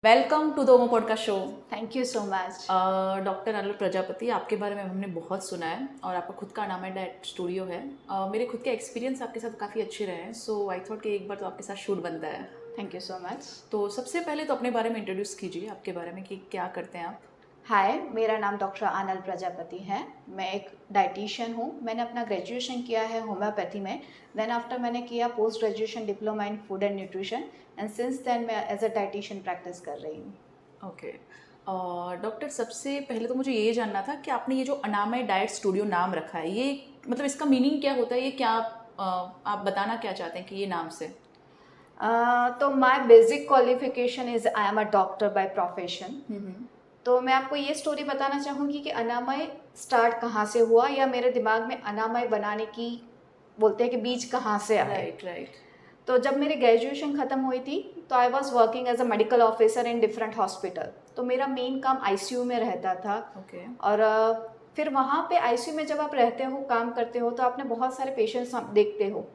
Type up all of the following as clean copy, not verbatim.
Welcome to the ओमो podcast show. Thank you so much. Doctor Anil Prajapati, आपके बारे में हमने बहुत सुना है और आपका खुद का नाम है डाइट स्टूडियो है। मेरे खुद के एक्सपीरियंस आपके साथ काफ़ी अच्छे रहे हैं, सो आई थॉट कि एक बार तो आपके साथ शूट बनता है। Thank you so much. तो सबसे पहले तो अपने बारे में इंट्रोड्यूस कीजिए, आपके बारे में कि क्या करते हैं आप। हाय, मेरा नाम डॉक्टर अनिल प्रजापति है। मैं एक डाइटिशियन हूँ। मैंने अपना ग्रेजुएशन किया है होम्योपैथी में। देन आफ्टर मैंने किया post graduation diploma in food and nutrition and since then मैं एज अ डाइटिशियन प्रैक्टिस कर रही हूँ। ओके डॉक्टर, सबसे पहले तो मुझे ये जानना था कि आपने ये जो अनामय डाइट स्टूडियो नाम रखा है, ये मतलब इसका मीनिंग क्या होता है, ये क्या आप बताना क्या चाहते हैं कि ये नाम से। तो my basic qualification is I am a doctor by profession. तो मैं आपको ये स्टोरी बताना चाहूँगी कि अनामय स्टार्ट कहाँ से हुआ या मेरे दिमाग में अनामय बनाने की बोलते हैं कि बीज कहाँ से आए। Right right. तो जब मेरी ग्रेजुएशन ख़त्म हुई थी तो I was working as a medical officer in different hospital. तो मेरा मेन काम आईसीयू में रहता था। ओके। और फिर वहाँ पे आईसीयू में जब आप रहते हो काम करते हो तो आपने बहुत सारे पेशेंट्स देखते हो।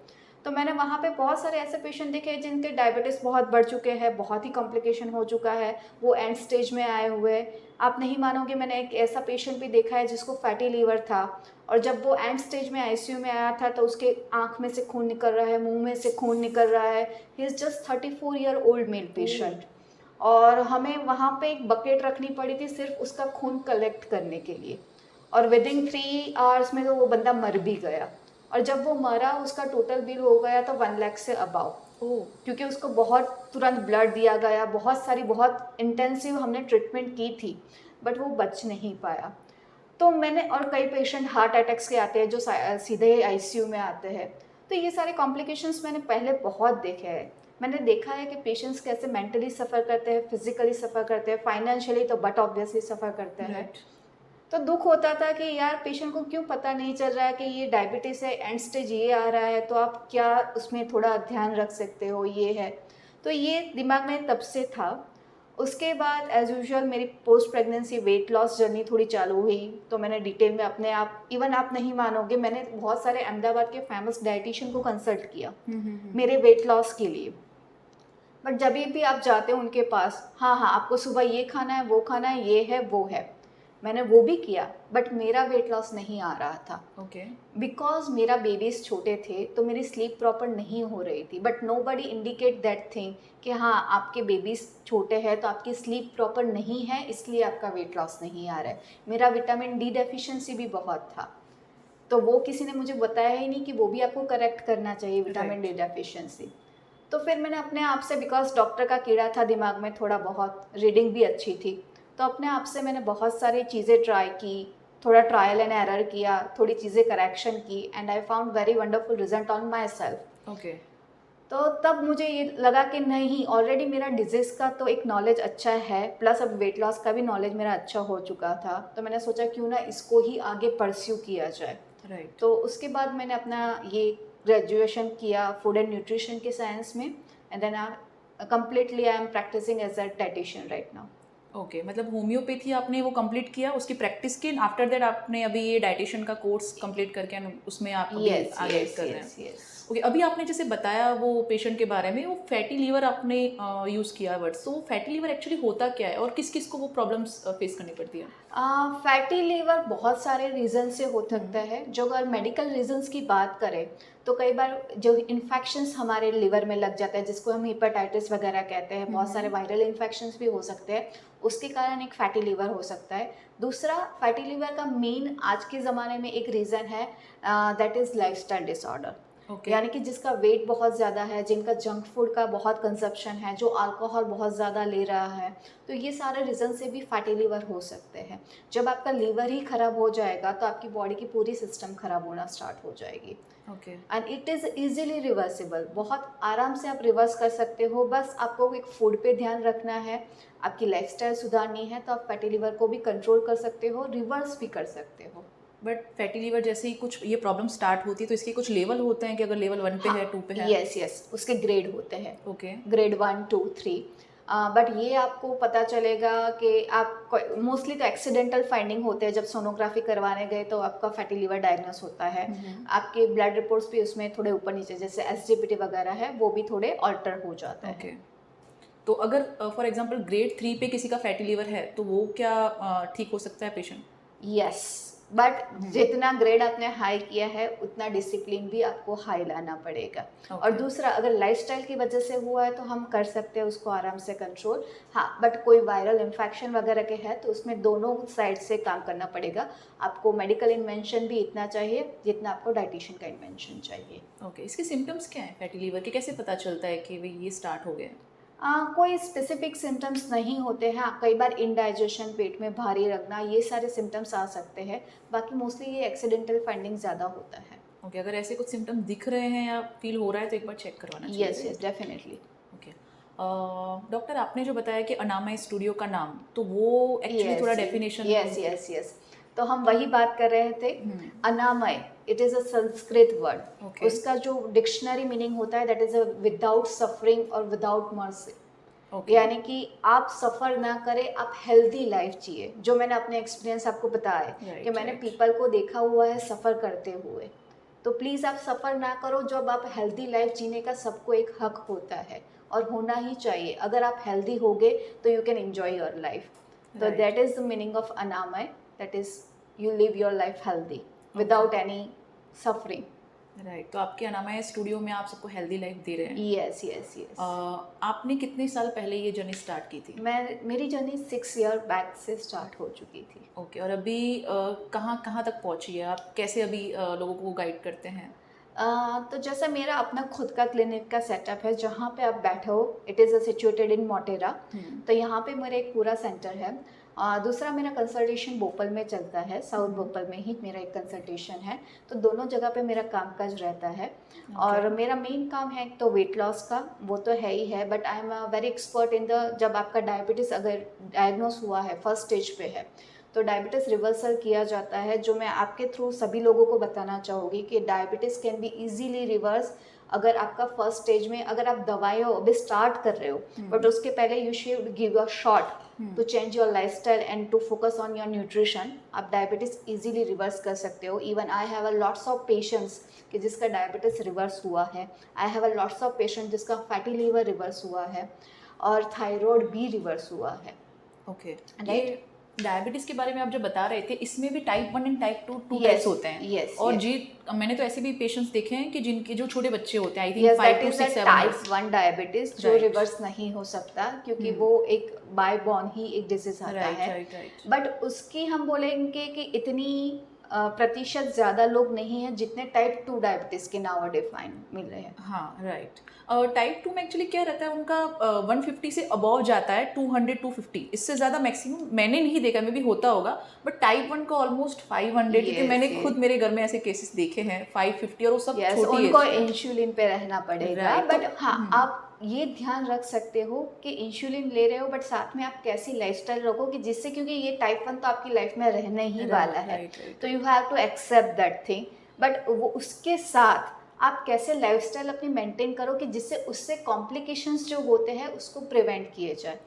तो मैंने वहाँ पे बहुत सारे ऐसे पेशेंट देखे जिनके डायबिटीज़ बहुत बढ़ चुके हैं, बहुत ही कॉम्प्लिकेशन हो चुका है, वो एंड स्टेज में आए हुए हैं। आप नहीं मानोगे, मैंने एक ऐसा पेशेंट भी देखा है जिसको फैटी लीवर था और जब वो एंड स्टेज में आईसीयू में आया था तो उसके आँख में से खून निकल रहा है, मुंह में से खून निकल रहा है। He is just 34 year old male patient. और हमें वहाँ पे एक बकेट रखनी पड़ी थी सिर्फ उसका खून कलेक्ट करने के लिए। और विदिन 3 आवर्स में तो वो बंदा मर भी गया। और जब वो मरा उसका टोटल बिल हो गया तो 1 लाख से अबाव। क्योंकि उसको बहुत तुरंत ब्लड दिया गया, बहुत सारी बहुत इंटेंसिव हमने ट्रीटमेंट की थी, बट वो बच नहीं पाया। तो मैंने और कई पेशेंट हार्ट अटैक्स के आते हैं जो सीधे आईसीयू में आते हैं। तो ये सारे कॉम्प्लिकेशंस मैंने पहले बहुत देखे हैं। मैंने देखा है कि पेशेंट्स कैसे मेंटली सफ़र करते हैं, फिजिकली सफ़र करते हैं, फाइनेंशियली तो बट ऑब्वियसली सफ़र करते हैं। राइट। तो दुख होता था कि यार पेशेंट को क्यों पता नहीं चल रहा है कि ये डायबिटीज़ है, एंड स्टेज ये आ रहा है, तो आप क्या उसमें थोड़ा ध्यान रख सकते हो, ये है। तो ये दिमाग में तब से था। उसके बाद एज़ यूजुअल मेरी post pregnancy weight loss journey थोड़ी चालू हुई। तो मैंने डिटेल में अपने आप, इवन आप नहीं मानोगे, मैंने बहुत सारे अहमदाबाद के फेमस डाइटिशियन को कंसल्ट किया मेरे वेट लॉस के लिए। बट जब भी आप जाते हो उनके पास, हाँ हाँ आपको सुबह ये खाना है, वो खाना है, ये है, वो है। मैंने वो भी किया बट मेरा वेट लॉस नहीं आ रहा था। ओके। बिकॉज मेरा बेबीज छोटे थे तो मेरी स्लीप प्रॉपर नहीं हो रही थी। But nobody indicate that thing कि हाँ आपके बेबीज छोटे हैं तो आपकी स्लीप प्रॉपर नहीं है इसलिए आपका वेट लॉस नहीं आ रहा है। मेरा विटामिन डी डेफिशिएंसी भी बहुत था। तो वो किसी ने मुझे बताया ही नहीं कि वो भी आपको करेक्ट करना चाहिए, विटामिन डी डेफिशिएंसी। तो फिर मैंने अपने आप से, बिकॉज डॉक्टर का कीड़ा था दिमाग में थोड़ा बहुत, रीडिंग भी अच्छी थी, तो अपने आप से मैंने बहुत सारी चीज़ें ट्राई की, थोड़ा ट्रायल एंड एरर किया, थोड़ी चीज़ें करेक्शन की and I found very wonderful result on my self. Okay. तो तब मुझे ये लगा कि नहीं, ऑलरेडी मेरा डिजीज़ का तो एक नॉलेज अच्छा है, प्लस अब वेट लॉस का भी नॉलेज मेरा अच्छा हो चुका था। तो मैंने सोचा क्यों ना इसको ही आगे परस्यू किया जाए। राइट। तो उसके बाद मैंने अपना ये ग्रेजुएशन किया फूड एंड न्यूट्रिशन के साइंस में and then completely I am practicing as a dietitian right now. Okay, मतलब होम्योपैथी आपने वो कंप्लीट किया, उसकी प्रैक्टिस की, आफ्टर दैट आपने अभी ये डाइटिशियन का कोर्स कंप्लीट करके उसमें आप अभी यस आगे यस कर रहे यस हैं। यस। ओके, अभी आपने जैसे बताया वो पेशेंट के बारे में, वो फैटी लीवर आपने यूज़ किया वर्ड, सो फैटी लीवर एक्चुअली होता क्या है और किस किस को वो प्रॉब्लम्स फेस करनी पड़ती है। फैटी लीवर बहुत सारे रीज़न से हो सकता है। जो अगर मेडिकल रीजंस की बात करें तो कई बार जो इन्फेक्शंस हमारे लिवर में लग जाता है जिसको हम हेपेटाइटिस वगैरह कहते हैं, बहुत सारे वायरल इन्फेक्शंस भी हो सकते हैं, उसके कारण एक फैटी लीवर हो सकता है। दूसरा, फैटी लीवर का मेन आज के ज़माने में एक रीज़न है, that is lifestyle disorder. Okay. यानी कि जिसका वेट बहुत ज़्यादा है, जिनका जंक फूड का बहुत कंजप्शन है, जो अल्कोहल बहुत ज़्यादा ले रहा है, तो ये सारे रीज़न से भी फैटी लीवर हो सकते हैं। जब आपका लीवर ही ख़राब हो जाएगा तो आपकी बॉडी की पूरी सिस्टम ख़राब होना स्टार्ट हो जाएगी। Okay. And it is easily reversible, बहुत आराम से आप रिवर्स कर सकते हो। बस आपको एक फूड पे ध्यान रखना है, आपकी लाइफस्टाइल सुधारनी है, तो आप फैटी लीवर को भी कंट्रोल कर सकते हो, रिवर्स भी कर सकते हो। बट फैटी लीवर जैसे ही कुछ ये प्रॉब्लम स्टार्ट होती है तो इसके कुछ लेवल होते हैं कि अगर लेवल 1 पे हाँ, है, 2 पे है। यस यस, उसके ग्रेड होते हैं। ओके। ग्रेड 1 2 3। बट ये आपको पता चलेगा कि आप मोस्टली तो एक्सीडेंटल फाइंडिंग होते हैं। जब सोनोग्राफी करवाने गए तो आपका फैटी लीवर डायग्नोस होता है। आपके ब्लड रिपोर्ट्स भी उसमें थोड़े ऊपर नीचे, जैसे एसजीपीटी वगैरह है, वो भी थोड़े ऑल्टर हो जाता ओके। है। तो अगर फॉर एग्जांपल ग्रेड 3 पे किसी का फैटी लिवर है तो वो क्या ठीक हो सकता है पेशेंट? यस, बट जितना ग्रेड आपने हाई किया है उतना डिसिप्लिन भी आपको हाई लाना पड़ेगा। और ओके। दूसरा, अगर लाइफस्टाइल की वजह से हुआ है तो हम कर सकते हैं उसको आराम से कंट्रोल। हाँ, बट कोई वायरल इन्फेक्शन वगैरह के है तो उसमें दोनों साइड से काम करना पड़ेगा। आपको मेडिकल इन्वेंशन भी इतना चाहिए जितना आपको डाइटिशियन का इन्वेंशन चाहिए। ओके, इसके सिम्टम्स क्या हैं फैटी लिवर के? कैसे पता चलता है कि भाई ये स्टार्ट हो गया है? कोई स्पेसिफिक सिम्टम्स नहीं होते हैं। कई बार इंडाइजेशन, पेट में भारी लगना, ये सारे सिम्टम्स आ सकते हैं। बाकी मोस्टली ये एक्सीडेंटल फाइंडिंग ज़्यादा होता है। ओके, अगर ऐसे कुछ सिम्टम्स दिख रहे हैं या फील हो रहा है तो एक बार चेक करवाना चाहिए। Yes yes, definitely. Okay. Doctor, आपने जो बताया कि अनामय स्टूडियो का नाम, तो वो एक्चुअली थोड़ा डेफिनेशन। यस यस यस, तो हम वही बात कर रहे थे। Hmm. Anamay, it is a Sanskrit word. Okay. उसका जो डिक्शनरी मीनिंग होता है that is a without suffering और विदाउट मर्सी। ओके। यानी कि आप सफ़र ना करें, आप हेल्दी लाइफ जिए। जो मैंने अपने एक्सपीरियंस आपको बताया है Right, कि मैंने right. पीपल को देखा हुआ है सफ़र करते हुए। तो प्लीज़ आप सफ़र ना करो। जब आप हेल्दी लाइफ जीने का सबको एक हक होता है और होना ही चाहिए। अगर आप हेल्दी होगे तो you can enjoy your life. तो Right. That is the meaning of Anamay, that is you live your life healthy without any suffering. Right, तो आपके अनामय स्टूडियो में आप सबको हेल्दी लाइफ दे रहे हैं। Yes yes yes. आपने कितने साल पहले ये जर्नी स्टार्ट की थी? मेरी जर्नी 6 ईयर बैक से स्टार्ट हो चुकी थी। ओके, और अभी कहाँ कहाँ तक पहुँची है आप? कैसे अभी लोगों को गाइड करते हैं? तो जैसा मेरा अपना खुद का क्लिनिक का सेटअप है जहाँ पे आप बैठे हो, it is situated in Motera. तो यहाँ पे मेरा एक पूरा सेंटर है। दूसरा, मेरा कंसल्टेशन भोपाल में चलता है, साउथ भोपाल में ही मेरा एक कंसल्टेशन है। तो दोनों जगह पे मेरा कामकाज रहता है। और मेरा मेन काम है तो वेट लॉस का, वो तो है ही है, but I am very expert in the, जब आपका डायबिटीज़ अगर डायग्नोस हुआ है, फर्स्ट स्टेज पे है, तो डायबिटीज़ रिवर्सल किया जाता है। जो मैं आपके थ्रू सभी लोगों को बताना चाहूँगी कि diabetes can be easily reverse. अगर आपका फर्स्ट स्टेज में, अगर आप दवाइयों अभी स्टार्ट कर रहे हो, बट उसके पहले you should give a shot to change your lifestyle and to focus on your nutrition, आप डायबिटीज़ इजीली रिवर्स कर सकते हो। Even I have a lots of patients कि जिसका डायबिटीज़ रिवर्स हुआ है। I have a lots of patient जिसका fatty liver reverse हुआ है और थायराइड भी रिवर्स हुआ है। Okay, Right? ये डायबिटीज़ के बारे में आप जब बता रहे थे, इसमें भी type 1 and type 2 too Yes, types होते हैं। yes, और yes. जी, मैंने तो ऐसे भी पेशेंट्स देखे हैं कि जिनके जो छोटे बच्चे होते हैं, I think yes, 5 that two is 6 7 type years. 1 diabetes जो Right. रिवर्स नहीं हो सकता क्योंकि वो एक बाय बॉर्न ही एक डिजीज आता राइट है। Right right. बट उसकी हम बोलेंगे कि इतनी प्रतिशत ज़्यादा लोग नहीं हैं जितने टाइप 2 डायबिटीज़ के नाउ डिफाइन मिल रहे हैं। हाँ राइट। टाइप 2 में एक्चुअली क्या रहता है उनका, 150 से अबव जाता है, 200 250, इससे ज़्यादा मैक्सिमम मैंने नहीं देखा, मे भी होता होगा, बट टाइप 1 का ऑलमोस्ट 500, क्योंकि Yes, मैंने yes. खुद मेरे घर में ऐसे केसेस देखे हैं 550, और वो सब यस, छोटी उनको एज के। इंसुलिन पे रहना पड़ेगा। Right, बट तो- हाँ, आप ये ध्यान रख सकते हो कि इंसुलिन ले रहे हो बट साथ में आप कैसी लाइफस्टाइल रखो कि जिससे, क्योंकि ये टाइप 1 तो आपकी लाइफ में रहने ही वाला है। right, right. तो you have to accept that thing. But वो उसके साथ आप कैसे लाइफस्टाइल अपनी मेंटेन करो कि जिससे उससे कॉम्प्लिकेशंस जो होते हैं उसको प्रिवेंट किए जाए।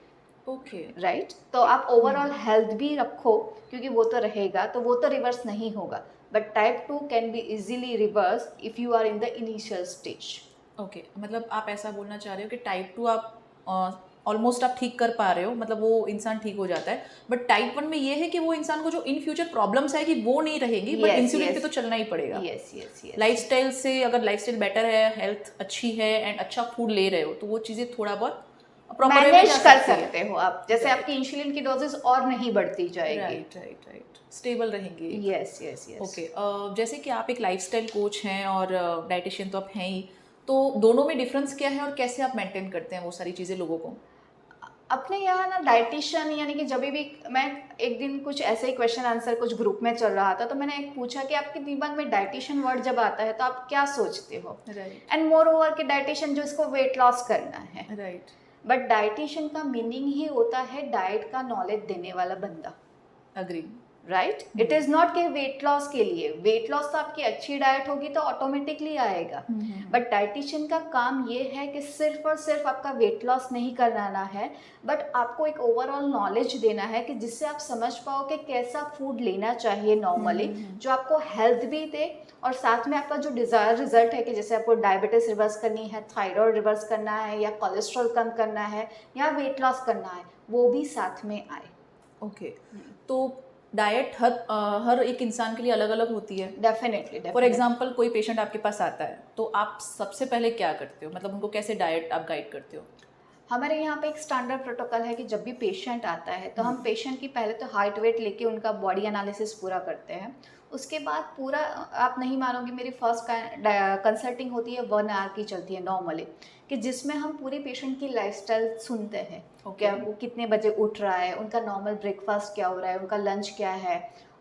ओके राइट, तो आप ओवरऑल हेल्थ भी रखो क्योंकि वो तो रहेगा, तो वो तो रिवर्स नहीं होगा। But type 2 can be easily reverse if you are in the initial stage. Okay, मतलब आप ऐसा बोलना चाह रहे हो कि टाइप 2 आप ऑलमोस्ट आप ठीक कर पा रहे हो, मतलब वो इंसान ठीक हो जाता है, बट टाइप 1 में ये है कि वो इंसान को जो इन फ्यूचर प्रॉब्लम्स है कि वो नहीं रहेंगी, बट Yes, इंसुलिन पे yes. तो चलना ही पड़ेगा। Yes yes yes. लाइफस्टाइल से, अगर लाइफस्टाइल बेटर है, हेल्थ अच्छी है एंड अच्छा फूड ले रहे हो, तो वो चीज़ें थोड़ा बहुत प्रॉपर वे में मैनेज जा कर सकती है। सकते हो आप, जैसे Right. आपकी इंसुलिन की डोजेस और नहीं बढ़ती जाएगी। राइट राइट राइट, स्टेबल रहेंगे। Yes yes yes. ओके, जैसे कि आप एक लाइफस्टाइल कोच हैं और डाइटिशियन तो आप हैं ही, तो दोनों में डिफरेंस क्या है और कैसे आप मेंटेन करते हैं वो सारी चीज़ें लोगों को? अपने यहाँ ना डाइटिशियन, यानी कि जब भी मैं एक दिन कुछ ऐसे ही क्वेश्चन आंसर कुछ ग्रुप में चल रहा था तो मैंने एक पूछा कि आपके दिमाग में डाइटिशियन वर्ड जब आता है तो आप क्या सोचते हो। राइट एंड मोर ओवर कि डाइटिशियन जो इसको वेट लॉस करना है। राइट। बट डाइटिशियन का मीनिंग ही होता है डाइट का नॉलेज देने वाला बंदा। Agree. Right. It is not कि वेट लॉस के लिए, वेट लॉस तो आपकी अच्छी डाइट होगी तो ऑटोमेटिकली आएगा, बट डाइटिशियन का काम ये है कि सिर्फ और सिर्फ आपका वेट लॉस नहीं कराना है, बट आपको एक ओवरऑल नॉलेज देना है कि जिससे आप समझ पाओ कि कैसा फूड लेना चाहिए नॉर्मली, जो आपको हेल्थ भी दे और साथ में आपका जो डिज़ायर रिजल्ट है कि जैसे आपको डायबिटीज़ रिवर्स करनी है, थायराइड रिवर्स करना है, या कोलेस्ट्रॉल कम करना है, या वेट लॉस करना है, वो भी साथ में आए। ओके, तो डाइट हर एक इंसान के लिए अलग अलग होती है। डेफिनेटली। फॉर एग्जाम्पल कोई पेशेंट आपके पास आता है तो आप सबसे पहले क्या करते हो, मतलब उनको कैसे डाइट आप गाइड करते हो? हमारे यहाँ पे एक स्टैंडर्ड प्रोटोकॉल है कि जब भी पेशेंट आता है तो हम पेशेंट की पहले तो हाइट वेट लेके उनका बॉडी एनालिसिस पूरा करते हैं। उसके बाद पूरा, आप नहीं मानोगे, मेरी फर्स्ट कंसल्टिंग होती है 1 आवर की चलती है नॉर्मली, कि जिसमें हम पूरी पेशेंट की लाइफस्टाइल सुनते हैं। क्या वो कितने बजे उठ रहा है, उनका नॉर्मल ब्रेकफास्ट क्या हो रहा है, उनका लंच क्या है,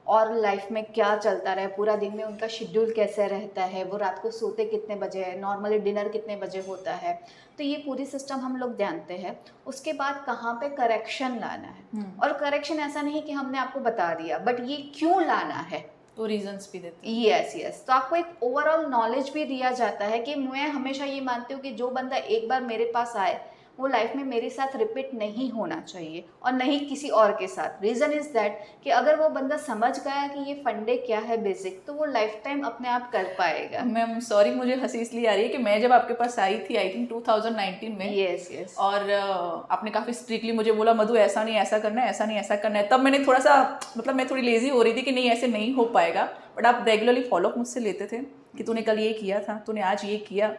और लाइफ में क्या चलता रहा है, पूरा दिन में उनका शेड्यूल कैसे रहता है, वो रात को सोते कितने बजे है, नॉर्मली डिनर कितने बजे होता है, तो ये पूरी सिस्टम हम लोग जानते हैं। उसके बाद कहाँ पे करेक्शन लाना है, और करेक्शन ऐसा नहीं कि हमने आपको बता दिया, बट ये क्यों लाना है, तो रीजंस भी देते हैं। यस। तो आपको एक ओवरऑल नॉलेज भी दिया जाता है कि मैं हमेशा ये मानती हूँ कि जो बंदा एक बार मेरे पास आए वो लाइफ में मेरे साथ रिपीट नहीं होना चाहिए, और नहीं किसी और के साथ। रीज़न इज़ दैट कि अगर वो बंदा समझ गया कि ये फंडे क्या है बेसिक, तो वो लाइफ टाइम अपने आप कर पाएगा। मैम सॉरी, मुझे हंसी इसलिए आ रही है कि मैं जब आपके पास आई थी आई थिंक 2019 में, यस। और आपने काफ़ी स्ट्रिक्टली मुझे बोला मधु ऐसा नहीं ऐसा करना है, ऐसा नहीं ऐसा करना है। तब मैंने थोड़ा सा, मतलब मैं थोड़ी लेजी हो रही थी कि नहीं ऐसे नहीं हो पाएगा, बट आप रेगुलरली फॉलोअप मुझसे लेते थे कि तूने कल ये किया था, तूने आज ये किया,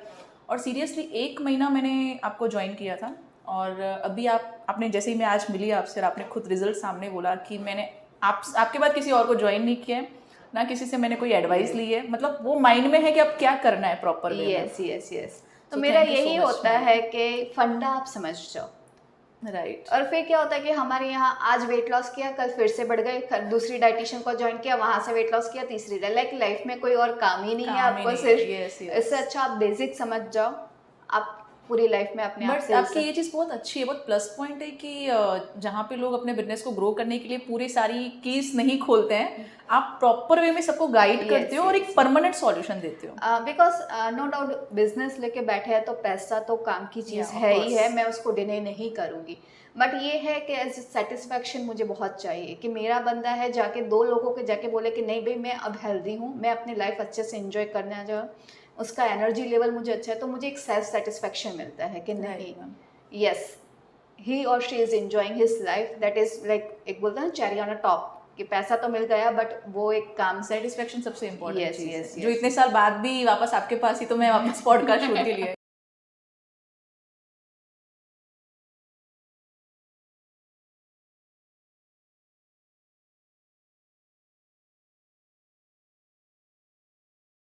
और सीरियसली 1 महीना मैंने आपको ज्वाइन किया था। और अभी आपने जैसे ही मैं आज मिली आपसे और आपने खुद रिजल्ट सामने बोला कि मैंने आपके बाद किसी और को ज्वाइन नहीं किया है, ना किसी से मैंने कोई एडवाइस ली है, मतलब वो माइंड में है कि अब क्या करना है प्रॉपर वे में। यस। तो So मेरा thank you so यही much, होता ma'am. है कि फंडा आप समझ जाओ, राइट। और फिर क्या होता है कि हमारे यहाँ आज वेट लॉस किया, कल फिर से बढ़ गए, दूसरी डाइटिशियन को ज्वाइन किया, वहां से वेट लॉस किया, तीसरी लाइफ में कोई और काम ही नहीं है आपको, सिर्फ इससे अच्छा आप बेसिक समझ जाओ, आप पूरी लाइफ में अपने आप बट से आपकी ये चीज़ बहुत अच्छी है, बहुत प्लस पॉइंट है कि जहाँ पे लोग अपने बिजनेस को ग्रो करने के लिए पूरी सारी कीज नहीं खोलते हैं, आप प्रॉपर वे में सबको गाइड करते हो और एक परमानेंट सॉल्यूशन देते हो। बिकॉज नो डाउट बिजनेस लेके बैठे हैं तो पैसा तो काम की चीज़ है ही है, मैं उसको डिने नहीं करूँगी, बट ये है कि एज सेटिस्फैक्शन मुझे बहुत चाहिए कि मेरा बंदा है जाके 2 लोगों के जाके बोले कि नहीं भाई मैं अब हेल्दी हूँ, मैं अपनी लाइफ अच्छे से एंजॉय करना चाहूँ, उसका एनर्जी लेवल मुझे अच्छा है, तो मुझे एक सेल्फ सेटिस्फैक्शन मिलता है कि नहीं, यस ही और she is enjoying his life, that is like, एक बोलते हैं चेरी ऑन अ टॉप, कि पैसा तो मिल गया बट वो एक काम, सेटिस्फेक्शन सबसे इम्पोर्टेंट Yes, चीज़ yes, है, जो yes. इतने साल बाद भी वापस आपके पास ही, तो मैं वापस पॉडकास्ट शूट के लिए